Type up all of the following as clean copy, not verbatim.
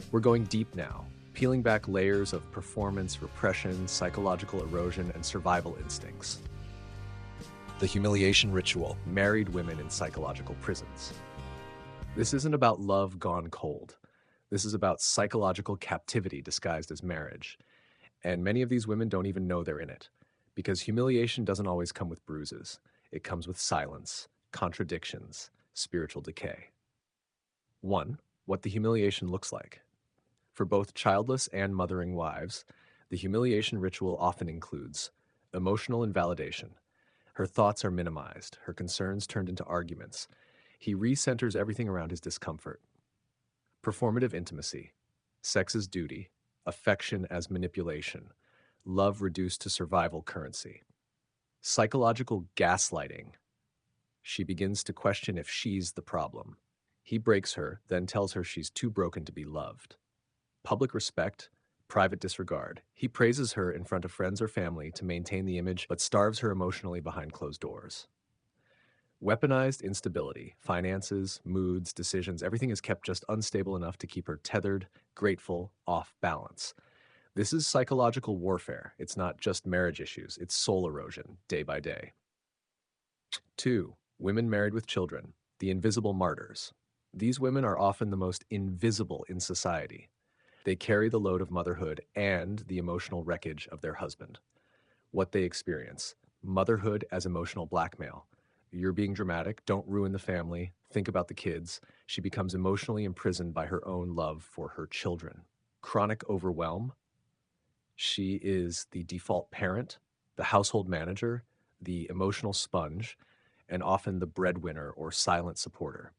We're going deep now, peeling back layers of performance, repression, psychological erosion, and survival instincts. The humiliation ritual, married women in psychological prisons. This isn't about love gone cold. This is about psychological captivity disguised as marriage. And many of these women don't even know they're in it. Because humiliation doesn't always come with bruises. It comes with silence, contradictions, spiritual decay. 1. What the humiliation looks like. For both childless and mothering wives, the humiliation ritual often includes emotional invalidation. Her thoughts are minimized, her concerns turned into arguments. He recenters everything around his discomfort. Performative intimacy, sex as duty, affection as manipulation, love reduced to survival currency. Psychological gaslighting. She begins to question if she's the problem. He breaks her, then tells her she's too broken to be loved. Public respect, private disregard. He praises her in front of friends or family to maintain the image, but starves her emotionally behind closed doors. Weaponized instability, finances, moods, decisions, everything is kept just unstable enough to keep her tethered, grateful, off balance. This is psychological warfare. It's not just marriage issues, it's soul erosion, day by day. 2. Women married with children, the invisible martyrs. These women are often the most invisible in society. They carry the load of motherhood and the emotional wreckage of their husband. What they experience: motherhood as emotional blackmail. You're being dramatic, don't ruin the family, think about the kids. She becomes emotionally imprisoned by her own love for her children. Chronic overwhelm. She is the default parent, the household manager, the emotional sponge, and often the breadwinner or silent supporter.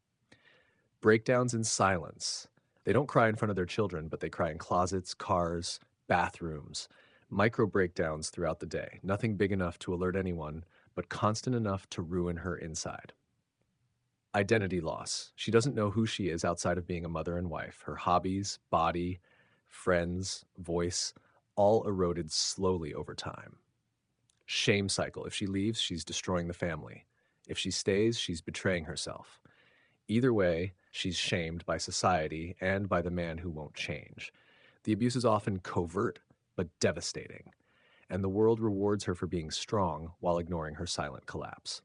Breakdowns in silence. They don't cry in front of their children, but they cry in closets, cars, bathrooms. Micro breakdowns throughout the day. Nothing big enough to alert anyone, but constant enough to ruin her inside. Identity loss. She doesn't know who she is outside of being a mother and wife. Her hobbies, body, friends, voice, all eroded slowly over time. Shame cycle. If she leaves, she's destroying the family. If she stays, she's betraying herself. Either way, she's shamed by society and by the man who won't change. The abuse is often covert, but devastating, and the world rewards her for being strong while ignoring her silent collapse.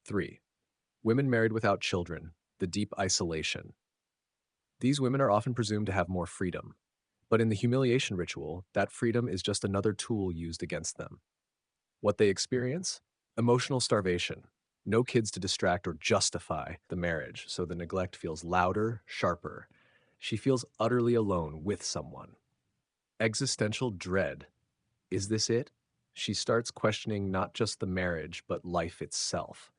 3. Women married without children, the deep isolation. These women are often presumed to have more freedom, but in the humiliation ritual, that freedom is just another tool used against them. What they experience? Emotional starvation. No kids to distract or justify the marriage, so the neglect feels louder, sharper. She feels utterly alone with someone. Existential dread. Is this it? She starts questioning not just the marriage, but life itself.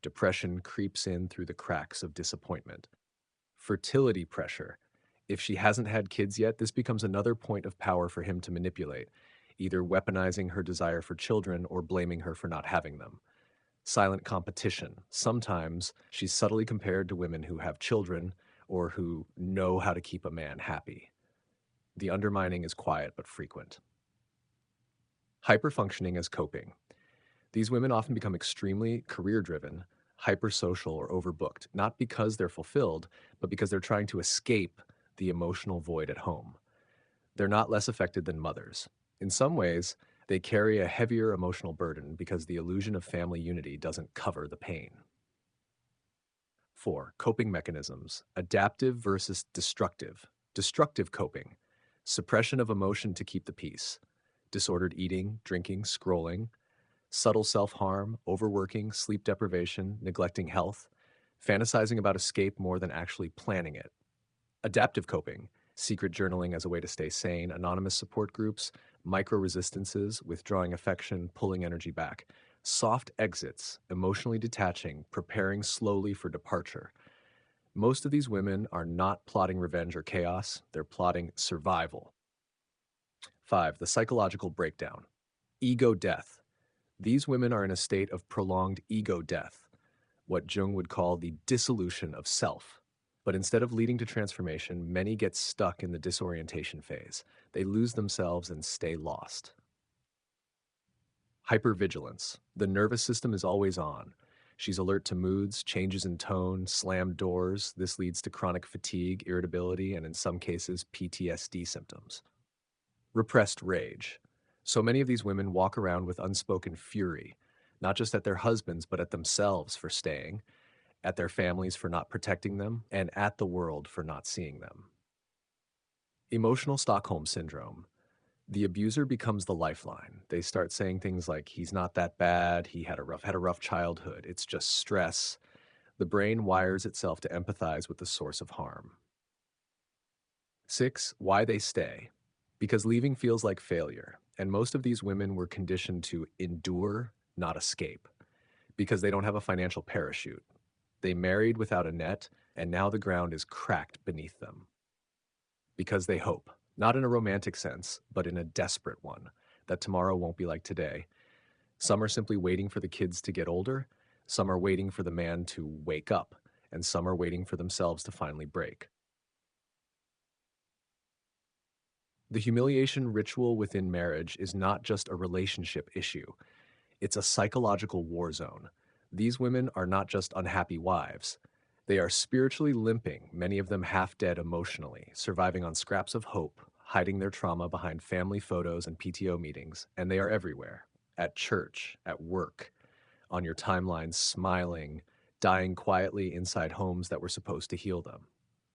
Depression creeps in through the cracks of disappointment. Fertility pressure. If she hasn't had kids yet, this becomes another point of power for him to manipulate, either weaponizing her desire for children or blaming her for not having them. Silent competition. Sometimes she's subtly compared to women who have children or who know how to keep a man happy. The undermining is quiet but frequent. Hyperfunctioning as coping. These women often become extremely career-driven, hypersocial, or overbooked, not because they're fulfilled, but because they're trying to escape the emotional void at home. They're not less affected than mothers. In some ways, they carry a heavier emotional burden because the illusion of family unity doesn't cover the pain. 4. Coping mechanisms: adaptive versus destructive. Destructive coping: suppression of emotion to keep the peace. Disordered eating, drinking, scrolling. Subtle self-harm, overworking, sleep deprivation, neglecting health. Fantasizing about escape more than actually planning it. Adaptive coping: secret journaling as a way to stay sane, anonymous support groups, micro resistances, withdrawing affection, pulling energy back. Soft exits, emotionally detaching, preparing slowly for departure. Most of these women are not plotting revenge or chaos, they're plotting survival. 5. The psychological breakdown. Ego death. These women are in a state of prolonged ego death, what Jung would call the dissolution of self. But instead of leading to transformation, many get stuck in the disorientation phase. They lose themselves and stay lost. Hypervigilance. The nervous system is always on. She's alert to moods, changes in tone, slammed doors. This leads to chronic fatigue, irritability, and in some cases, PTSD symptoms. Repressed rage. So many of these women walk around with unspoken fury, not just at their husbands, but at themselves for staying, at their families for not protecting them, and at the world for not seeing them. Emotional Stockholm Syndrome. The abuser becomes the lifeline. They start saying things like, he's not that bad, he had a rough childhood, it's just stress. The brain wires itself to empathize with the source of harm. 6, why they stay. Because leaving feels like failure, and most of these women were conditioned to endure, not escape, because they don't have a financial parachute. They married without a net, and now the ground is cracked beneath them. Because they hope, not in a romantic sense, but in a desperate one, that tomorrow won't be like today. Some are simply waiting for the kids to get older, some are waiting for the man to wake up, and some are waiting for themselves to finally break. The humiliation ritual within marriage is not just a relationship issue, it's a psychological war zone. These women are not just unhappy wives. They are spiritually limping, many of them half dead emotionally, surviving on scraps of hope, hiding their trauma behind family photos and PTO meetings, and they are everywhere. At church, at work, on your timeline, smiling, dying quietly inside homes that were supposed to heal them.